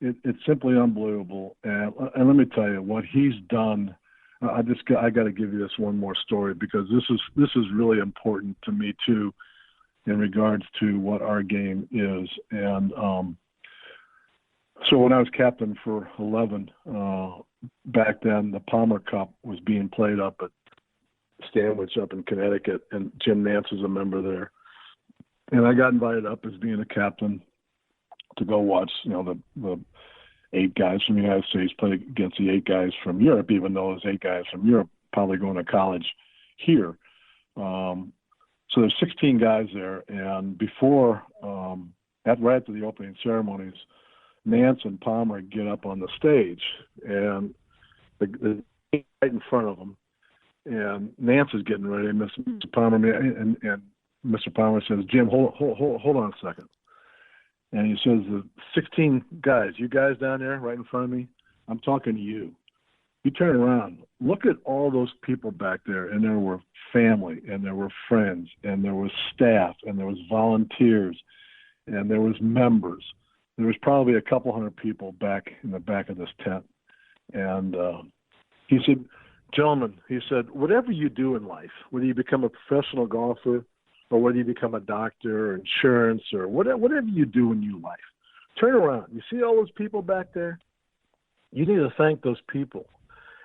it's simply unbelievable. And let me tell you what he's done. I got to give you this one more story, because this is really important to me too, in regards to what our game is. And So when I was captain for 11, back then the Palmer Cup was being played up at Stanwich up in Connecticut, and Jim Nance was a member there. And I got invited up as being a captain to go watch, the 8 guys from the United States play against the 8 guys from Europe, even though those 8 guys from Europe probably going to college here. So there's 16 guys there, and before, right after the opening ceremonies, Nance and Palmer get up on the stage, and the right in front of them, and Nance is getting ready, and Mr. Palmer, and Mr. Palmer says, "Jim, hold on a second." And he says, "The 16 guys, you guys down there right in front of me, I'm talking to you. You turn around, look at all those people back there," and there were family, and there were friends, and there was staff, and there was volunteers, and there was members. There was probably a couple hundred people back in the back of this tent. And he said, "Gentlemen," he said, "whatever you do in life, whether you become a professional golfer or whether you become a doctor or insurance or whatever you do in your life, turn around. You see all those people back there? You need to thank those people.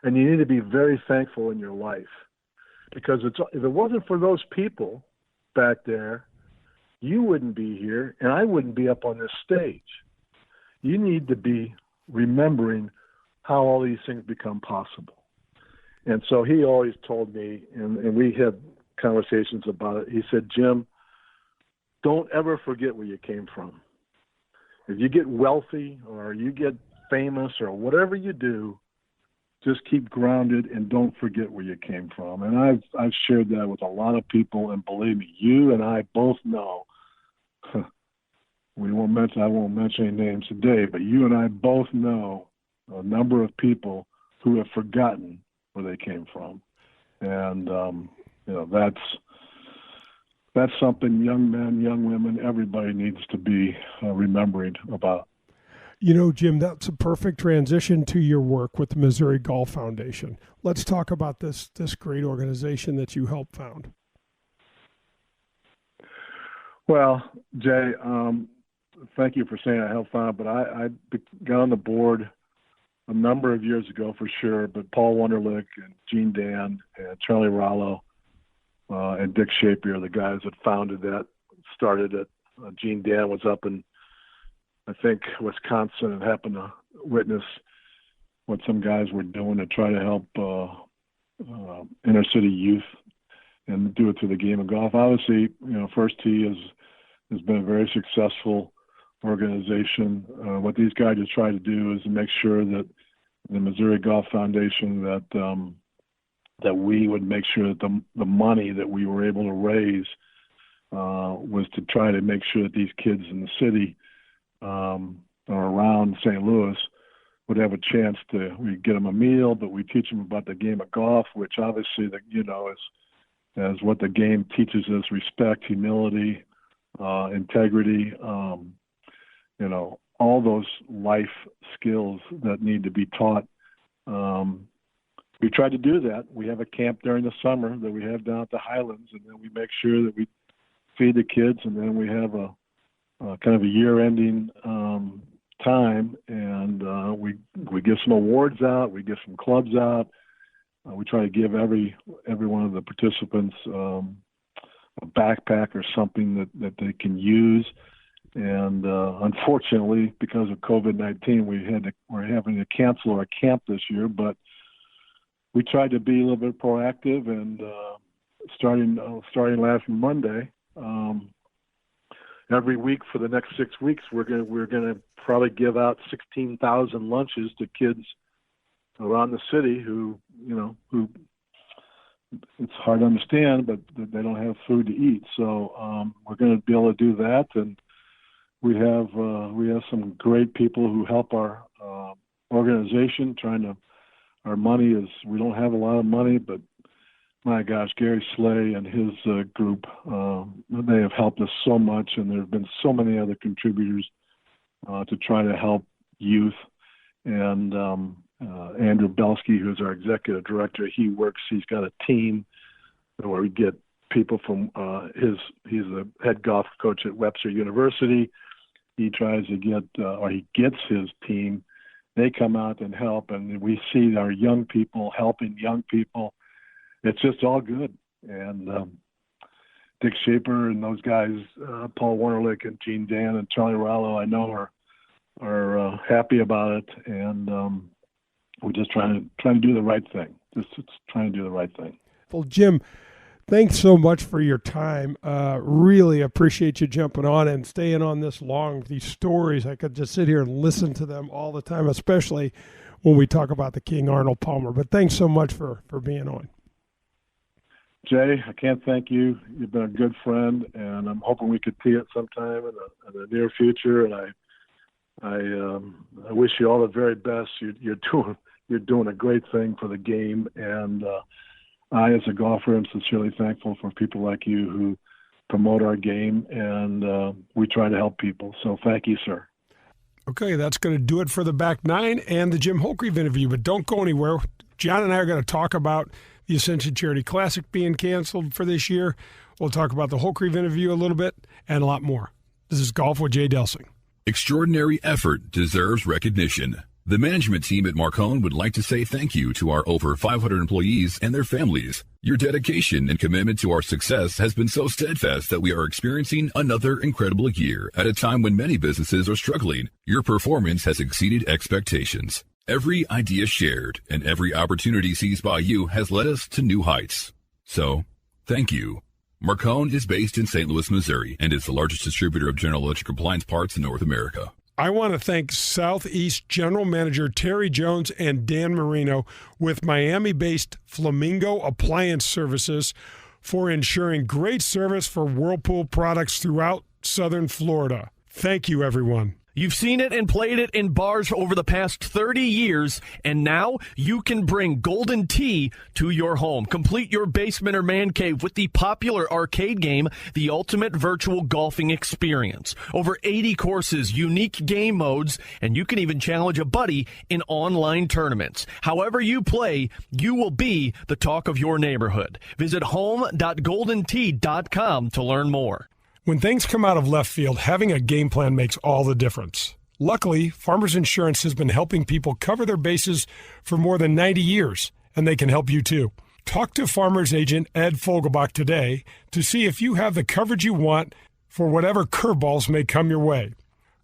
And you need to be very thankful in your life. Because if it wasn't for those people back there, you wouldn't be here and I wouldn't be up on this stage. You need to be remembering how all these things become possible." And so he always told me, and we had conversations about it, he said, "Jim, don't ever forget where you came from. If you get wealthy or you get famous or whatever you do, just keep grounded and don't forget where you came from." And I've shared that with a lot of people, and believe me, you and I both know. I won't mention any names today, but you and I both know a number of people who have forgotten where they came from, and that's something young men, young women, everybody needs to be remembering about. Jim, that's a perfect transition to your work with the Missouri Golf Foundation. Let's talk about this great organization that you helped found. Well, Jay, thank you for saying I helped found, but I got on the board a number of years ago for sure, but Paul Wunderlich and Gene Dan and Charlie Rollo and Dick Shapier, the guys that founded that, started it. Gene Dan was up in, I think, Wisconsin, and happened to witness what some guys were doing to try to help inner city youth and do it through the game of golf. Obviously, First Tee has been a very successful organization. What these guys just try to do is to make sure that the Missouri Golf Foundation, that we would make sure that the money that we were able to raise was to try to make sure that these kids in the city or around St. Louis would have a chance to, we get them a meal, but we teach them about the game of golf, which obviously, is what the game teaches us: respect, humility, integrity, all those life skills that need to be taught. We try to do that. We have a camp during the summer that we have down at the Highlands, and then we make sure that we feed the kids, and then we have a kind of a year-ending time, and we give some awards out, we give some clubs out. We try to give every one of the participants a backpack or something that they can use. And unfortunately, because of COVID-19, we're having to cancel our camp this year. But we tried to be a little bit proactive, and starting last Monday, every week for the next 6 weeks, we're gonna probably give out 16,000 lunches to kids around the city who it's hard to understand, but they don't have food to eat. So we're going to be able to do that, and we have some great people who help our organization. Our money is, we don't have a lot of money, but my gosh, Gary Slay and his group, they have helped us so much, and there have been so many other contributors to try to help youth. And Andrew Belsky, who's our executive director, he's got a team where we get people from he's the head golf coach at Webster University. he tries to get, or he gets his team, they come out and help, and we see our young people helping young people. It's just all good. And Dick Shaper and those guys, Paul Warnerlick and Gene Dan and Charlie Rallo, I know are happy about it, and we're just trying to do the right thing. Just trying to do the right thing. Well, Jim, thanks so much for your time. Really appreciate you jumping on and staying on this long. These stories, I could just sit here and listen to them all the time, especially when we talk about the King, Arnold Palmer. But thanks so much for being on. Jay, I can't thank you. You've been a good friend, and I'm hoping we could tee it sometime in the near future. And I wish you all the very best. You're doing a great thing for the game, and I, as a golfer, am sincerely thankful for people like you who promote our game, and we try to help people. So thank you, sir. Okay, that's going to do it for the Back Nine and the Jim Holtgrieve interview, but don't go anywhere. John and I are going to talk about the Ascension Charity Classic being canceled for this year. We'll talk about the Holtgrieve interview a little bit and a lot more. This is Golf with Jay Delsing. Extraordinary effort deserves recognition. The management team at Marcone would like to say thank you to our over 500 employees and their families. Your dedication and commitment to our success has been so steadfast that we are experiencing another incredible year at a time when many businesses are struggling. Your performance has exceeded expectations. Every idea shared and every opportunity seized by you has led us to new heights. So, thank you. Marcone is based in St. Louis, Missouri, and is the largest distributor of General Electric appliance parts in North America. I want to thank Southeast General Manager Terry Jones and Dan Marino with Miami-based Flamingo Appliance Services for ensuring great service for Whirlpool products throughout Southern Florida. Thank you, everyone. You've seen it and played it in bars over the past 30 years, and now you can bring Golden Tee to your home. Complete your basement or man cave with the popular arcade game, the Ultimate Virtual Golfing Experience. Over 80 courses, unique game modes, and you can even challenge a buddy in online tournaments. However you play, you will be the talk of your neighborhood. Visit home.goldentee.com to learn more. When things come out of left field, having a game plan makes all the difference. Luckily, Farmers Insurance has been helping people cover their bases for more than 90 years, and they can help you too. Talk to Farmers agent Ed Fogelbach today to see if you have the coverage you want for whatever curveballs may come your way.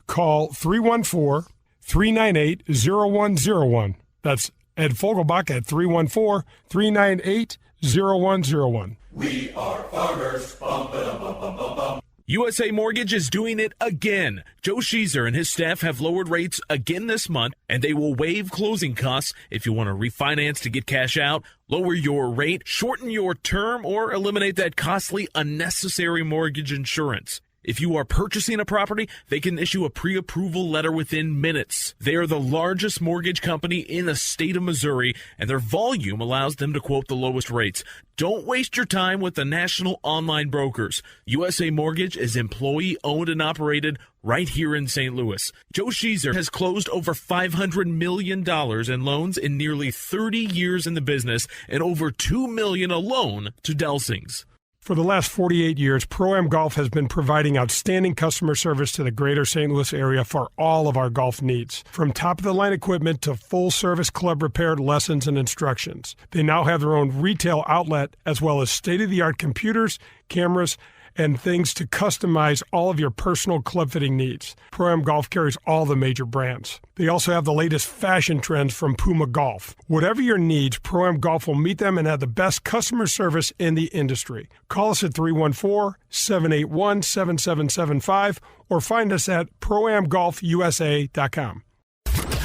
Call 314-398-0101. That's Ed Fogelbach at 314-398-0101. We are farmers. Bum, ba-dum, bum, bum, bum, bum. USA Mortgage is doing it again. Joe Sheezer and his staff have lowered rates again this month, and they will waive closing costs if you want to refinance to get cash out, lower your rate, shorten your term, or eliminate that costly, unnecessary mortgage insurance. If you are purchasing a property, they can issue a pre-approval letter within minutes. They are the largest mortgage company in the state of Missouri, and their volume allows them to quote the lowest rates. Don't waste your time with the national online brokers. USA Mortgage is employee-owned and operated right here in St. Louis. Joe Sheezer has closed over $500 million in loans in nearly 30 years in the business and over $2 million alone to Delsings. For the last 48 years, Pro-Am Golf has been providing outstanding customer service to the greater St. Louis area for all of our golf needs. From top-of-the-line equipment to full-service club repair lessons and instructions. They now have their own retail outlet as well as state-of-the-art computers, cameras, and things to customize all of your personal club fitting needs. Pro-Am Golf carries all the major brands. They also have the latest fashion trends from Puma Golf. Whatever your needs, Pro-Am Golf will meet them and have the best customer service in the industry. Call us at 314-781-7775 or find us at proamgolfusa.com.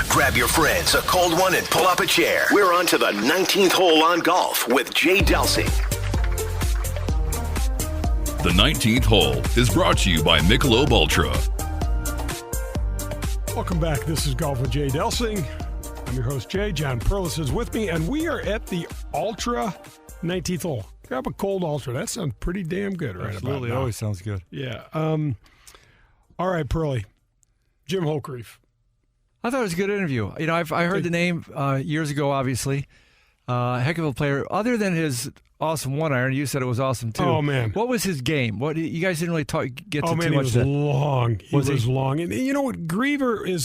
Grab your friends, a cold one, and pull up a chair. We're on to the 19th hole on golf with Jay Delsing. The 19th hole is brought to you by Michelob Ultra. Welcome back. This is Golf with Jay Delsing. I'm your host, Jay. John Perlis is with me, and we are at the Ultra 19th hole. Grab a cold Ultra. That sounds pretty damn good right Absolutely. about now. Always sounds good. Yeah. All right, Pearly. Jim Holtgrieve. I thought it was a good interview. You know, I heard the name years ago, obviously. Heck of a player. Other than his awesome one iron. You said it was awesome too. Oh man, what was his game? What you guys didn't really get to oh, man, too much. He was long. He was he? long, and you know what? Griever is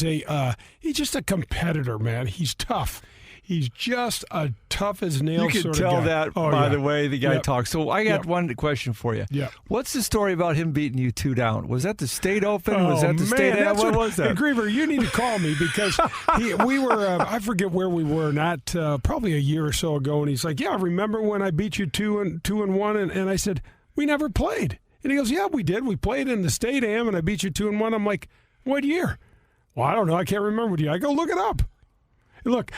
he's just a competitor, man. He's tough. He's just a tough as nails. You can sort tell of guy. that by the way the guy talks. So I got one question for you. Yeah. What's the story about him beating you 2 down? Was that the state open? Was that the state? What was that? Hey, Griever, you need to call me because we were. I forget where we were. Not probably a year or so ago, and he's like, "Yeah, remember when I beat you 2-1?" And I said, "We never played." And he goes, "Yeah, we did. We played in the state am, and I beat you 2-1." I'm like, "What year?" Well, I don't know. I can't remember what year. I go, "Look it up." Look.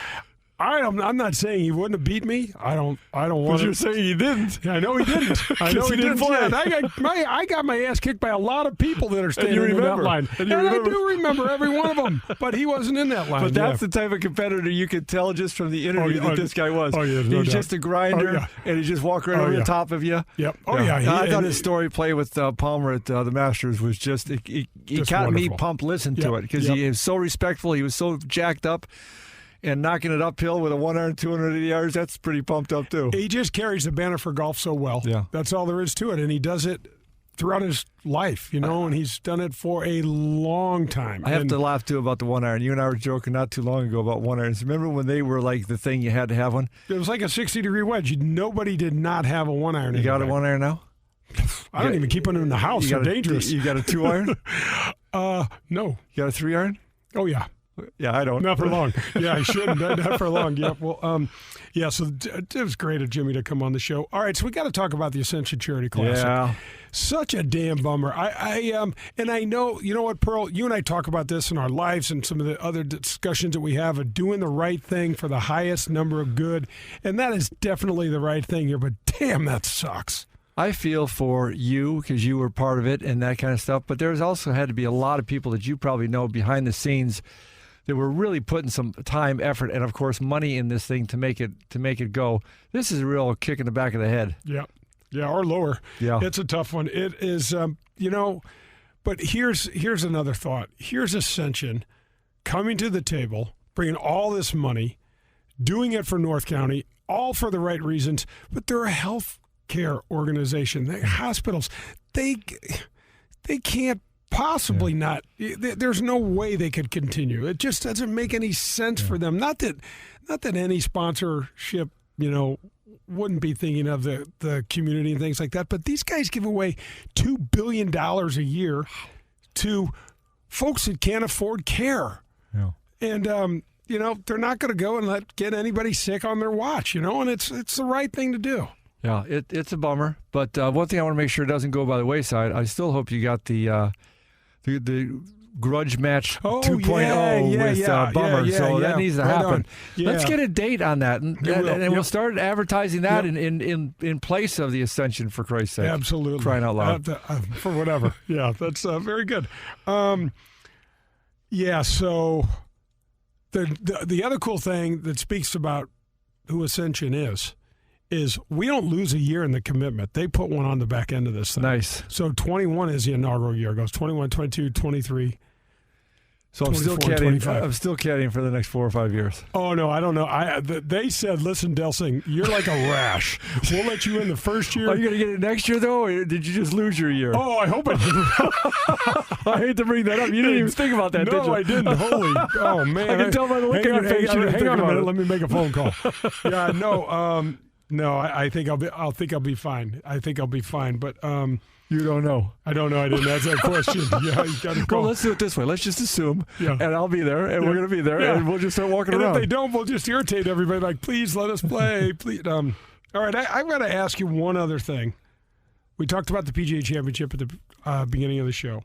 I'm not saying he wouldn't have beat me. I don't want to. You're saying he didn't. I know he didn't. I know he didn't play. Yeah, I got my ass kicked by a lot of people that are standing in that line. And I do remember every one of them, but he wasn't in that line. But that's the type of competitor you could tell just from the interview that this guy was. Oh, yeah, he's just a grinder, and he just walked right over the top of you. Yep. I thought his story play with Palmer at the Masters was just he got wonderful. me pumped listening to it because he is so respectful. He was so jacked up. And knocking it uphill with a 1 iron, 280 yards, that's pretty pumped up, too. He just carries the banner for golf so well. Yeah. That's all there is to it. And he does it throughout his life, and he's done it for a long time. I have to laugh, too, about the 1 iron. You and I were joking not too long ago about 1 irons. Remember when they were like the thing you had to have one? It was like a 60-degree wedge. Nobody did not have a 1 iron. You got a 1 iron now? I don't even keep one in the house. They're dangerous. You got a 2 iron? No. You got a 3 iron? Oh, yeah. Yeah, I don't. Not for long. Yeah, I shouldn't. Not for long. Yeah. Well, so it was great of Jimmy to come on the show. All right, so we got to talk about the Ascension Charity Classic. Yeah. Such a damn bummer. And I know, you know what, Pearl, you and I talk about this in our lives and some of the other discussions that we have of doing the right thing for the highest number of good. And that is definitely the right thing here, but damn, that sucks. I feel for you because you were part of it and that kind of stuff, but there's also had to be a lot of people that you probably know behind the scenes that were really putting some time, effort, and of course money in this thing to make it go. This is a real kick in the back of the head. Yeah, or lower. Yeah, it's a tough one. It is, But here's another thought. Here's Ascension coming to the table, bringing all this money, doing it for North County, all for the right reasons. But they're a health care organization. The hospitals, they can't. Possibly not. There's no way they could continue. It just doesn't make any sense for them. Not that any sponsorship, wouldn't be thinking of the community and things like that. But these guys give away $2 billion a year to folks that can't afford care. Yeah. And they're not going to go and get anybody sick on their watch. And it's the right thing to do. Yeah, it's a bummer. But one thing I want to make sure doesn't go by the wayside. I still hope you got the grudge match 2.0 with Bummer. So that needs to happen. Let's get a date on that, and we'll start advertising that in place of the Ascension, for Christ's sake. Absolutely. Crying out loud. For whatever. Yeah, that's very good. So the other cool thing that speaks about who Ascension is we don't lose a year in the commitment. They put one on the back end of this thing. Nice. So 21 is the inaugural year. It goes 21, 22, 23. So I'm still caddying for the next 4 or 5 years. Oh, no, I don't know. They said, listen, Delsing, you're like a rash. We'll let you in the first year. Are you going to get it next year, though, or did you just lose your year? Oh, I hope I didn't. I hate to bring that up. You didn't even think about that, did you? No, I didn't. Oh, man. I can tell by the look on your face. Hang on a minute. Let me make a phone call. Yeah, no. No, I think I'll be fine. I think I'll be fine, but you don't know. I don't know. I didn't answer that question. Yeah, you got to call. Well, let's do it this way. Let's just assume, and I'll be there, and we're going to be there, and we'll just start walking around. If they don't, we'll just irritate everybody. Like, please let us play. Please. All right, I've got to ask you one other thing. We talked about the PGA Championship at the beginning of the show.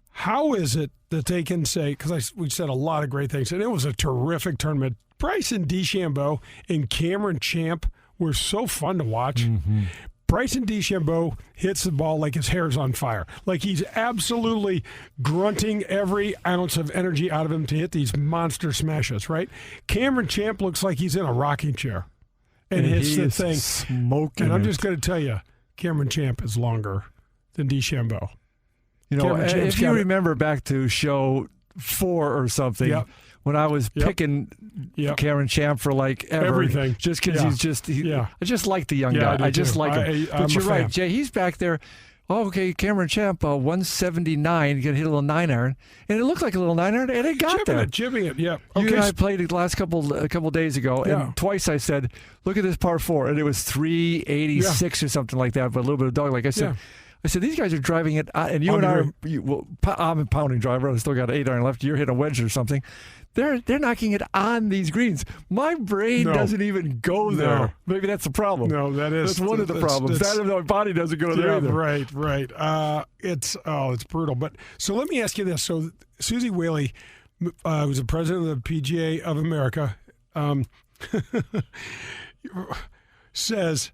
How is it that they can say? Because we said a lot of great things, and it was a terrific tournament. Bryson DeChambeau and Cameron Champ were so fun to watch. Mm-hmm. Bryson DeChambeau hits the ball like his hair's on fire. Like he's absolutely grunting every ounce of energy out of him to hit these monster smashes, right? Cameron Champ looks like he's in a rocking chair and hits the thing. Smoking. And I'm just going to tell you, Cameron Champ is longer than DeChambeau. If you remember back to show 4 or something, when I was picking Cameron Champ for like everything, just because I just like the young guy. I just like him. But you're right, Jay. He's back there. Oh, okay, Cameron Champ, 179, you got to hit a little 9-iron, and it looked like a little 9-iron, and it got there. Jibbing it, yeah. You and I played it the last couple days ago, and twice I said, look at this par 4, and it was 386 or something like that, but a little bit of dog. Like I said, these guys are driving it, and you and I I'm a pounding driver. I still got an 8-iron left. You're hitting a wedge or something. They're knocking it on these greens. My brain doesn't even go there. No. Maybe that's the problem. No, that's one of the problems. My body doesn't go there either. Right. It's brutal. But so let me ask you this. So Susie Whaley, who's the president of the PGA of America, says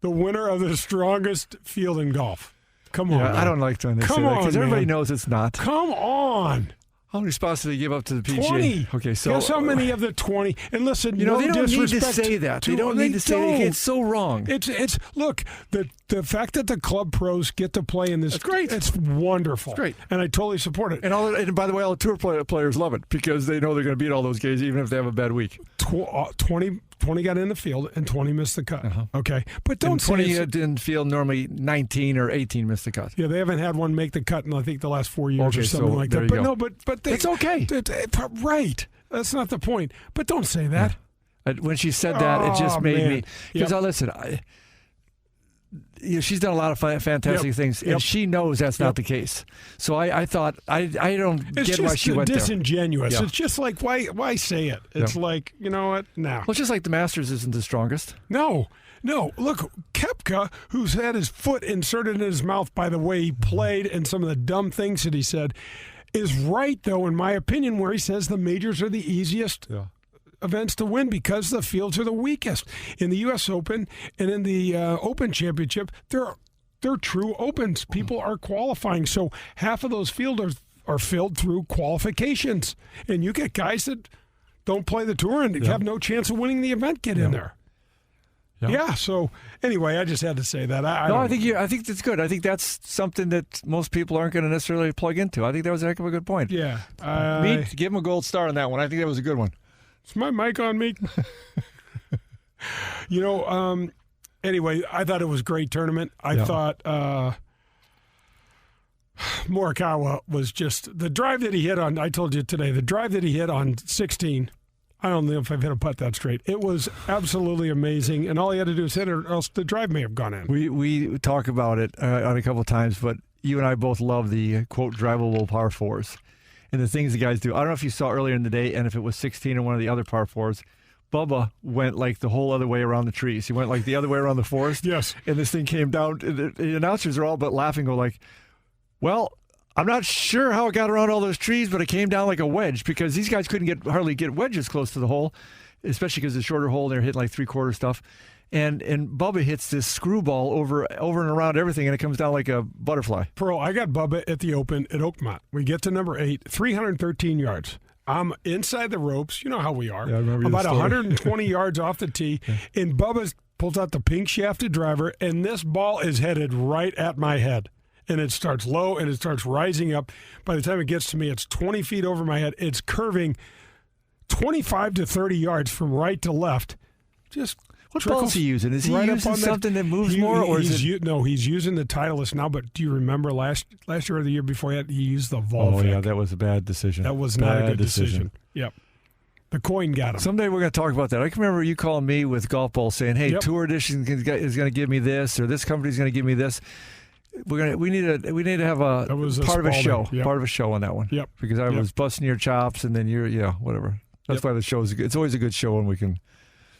the winner of the strongest field in golf. Come on. I don't like doing this. Come on, because everybody knows it's not. Come on. How many spots do they give up to the PGA? 20. Okay, so guess how many of the 20? And listen, they don't need to say that. They don't need to say that. It's so wrong. It's look, the fact that the club pros get to play in this, it's great. It's wonderful. It's great, and I totally support it. And by the way, all the tour players love it because they know they're going to beat all those guys even if they have a bad week. 20 got in the field and 20 missed the cut. Okay, but don't and 20 in the field. Normally 19 or 18 missed the cut. Yeah, they haven't had one make the cut in I think the last 4 years or something like that. But no, but it's okay. Right, that's not the point. But don't say that. When she said that, it just made me. Because listen, she's done a lot of fantastic things, and she knows that's not the case. So I thought I don't get why she went there. It's disingenuous. It's just like why say it? It's like, you know what? No. Well, it's just like the Masters isn't the strongest. No. Look, Koepka, who's had his foot inserted in his mouth by the way he played and some of the dumb things that he said, is right though, in my opinion, where he says the majors are the easiest. Events to win because the fields are the weakest. In the U.S. Open and in the Open Championship, they're true opens. People are qualifying. So half of those fields are filled through qualifications. And you get guys that don't play the tour and have no chance of winning the event get in there. Yeah. So anyway, I just had to say that. I think that's good. I think that's something that most people aren't going to necessarily plug into. I think that was a heck of a good point. Yeah. Give him a gold star on that one. I think that was a good one. Is my mic on me? Anyway, I thought it was a great tournament. I thought Morikawa was just the drive that he hit on. I told you today, the drive that he hit on 16. I don't know if I've hit a putt that straight. It was absolutely amazing, and all he had to do is hit it, or else the drive may have gone in. We talk about it on a couple of times, but you and I both love the quote drivable par fours. And the things the guys do. I don't know if you saw earlier in the day, and if it was 16 or one of the other par fours, Bubba went like the whole other way around the trees. He went like the other way around the forest. Yes. And this thing came down. The announcers are all but laughing, go like, well, I'm not sure how it got around all those trees, but it came down like a wedge because these guys couldn't hardly get wedges close to the hole, especially because it's a shorter hole and they're hitting like three-quarter stuff. And Bubba hits this screwball over and around everything, and it comes down like a butterfly. Pearl, I got Bubba at the Open at Oakmont. We get to number 8, 313 yards. I'm inside the ropes. You know how we are. Yeah, I remember about 120 yards off the tee, and Bubba pulls out the pink shafted driver, and this ball is headed right at my head. And it starts low, and it starts rising up. By the time it gets to me, it's 20 feet over my head. It's curving 25 to 30 yards from right to left. What ball is he using? Is he using something that moves more, or is it? No, he's using the Titleist now. But do you remember last year or the year before that, he used the Volvic? Oh yeah, that was a bad decision. That was not a good decision. Yep. The coin got him. Someday we're going to talk about that. I can remember you calling me with golf balls saying, "Hey, Tour Edition is going to give me this, or this company's going to give me this." We need to have a part of a show, part of a show on that one. Yep. Because I was busting your chops, and then whatever. That's why the show is good. It's always a good show when we can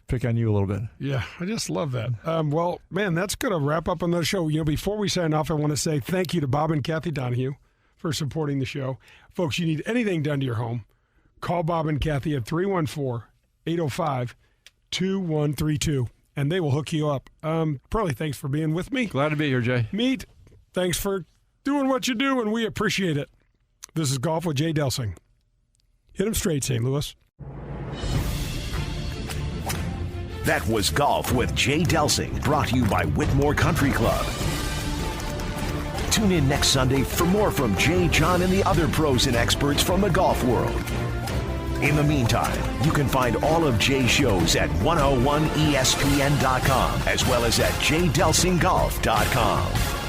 pick on you a little bit. Yeah, I just love that. Well, man, that's going to wrap up another show. Before we sign off, I want to say thank you to Bob and Kathy Donahue for supporting the show. Folks, you need anything done to your home, call Bob and Kathy at 314-805-2132, and they will hook you up. Pearlie, thanks for being with me. Glad to be here, Jay. Meet, thanks for doing what you do, and we appreciate it. This is Golf with Jay Delsing. Hit 'em straight, St. Louis. That was Golf with Jay Delsing, brought to you by Whitmore Country Club. Tune in next Sunday for more from Jay, John, and the other pros and experts from the golf world. In the meantime, you can find all of Jay's shows at 101ESPN.com as well as at jdelsinggolf.com.